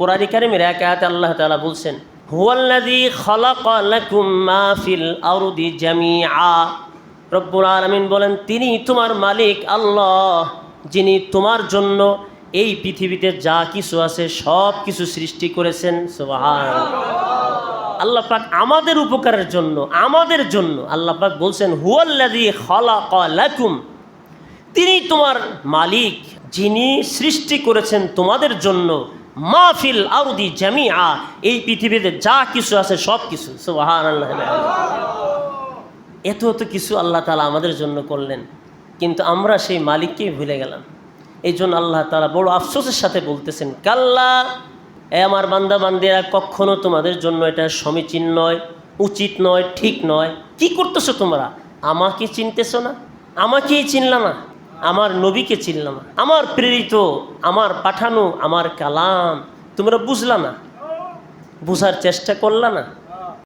কোরআন কারীমের এক আয়াতে আল্লাহ তাআলা বলছেন, হুয়াল্লাযী খালাকা লাকুম মা ফিল আরদি জামিআ। রব্বুল আলামিন বলেন, তিনি তোমার মালিক আল্লাহ, যিনি তোমার জন্য এই পৃথিবীতে যা কিছু আছে সব কিছু সৃষ্টি করেছেন। সুবহানাল্লাহ। আল্লাহ পাক আমাদের উপকারের জন্য, আমাদের জন্য আল্লাহ পাক বলছেন হুয়াল্লাযী খালাকা লাকুম, তিনি তোমার মালিক, যিনি সৃষ্টি করেছেন তোমাদের জন্য মাহফিল আরদি জামিআ, এই পৃথিবীতে যা কিছু আছে সব কিছু। সুবহানাল্লাহ। এত এত কিছু আল্লাহ তাআলা আমাদের জন্য করলেন, কিন্তু আমরা সেই মালিককেই ভুলে গেলাম। এই জন্য আল্লাহ তাআলা বড় আফসোসের সাথে বলতেছেন, কাল্লা, আমার বান্দা বান্দিরা, কখনো তোমাদের জন্য এটা সমীচীন নয়, উচিত নয়, ঠিক নয়। কি করতেছো তোমরা? আমাকে চিনতেছো না, আমাকেই চিনলা না, আমার নবীকে চিনলা না, আমার প্রেরিত, আমার পাঠানো, আমার কালাম তোমরা বুঝলা না, বুঝার চেষ্টা করলা না।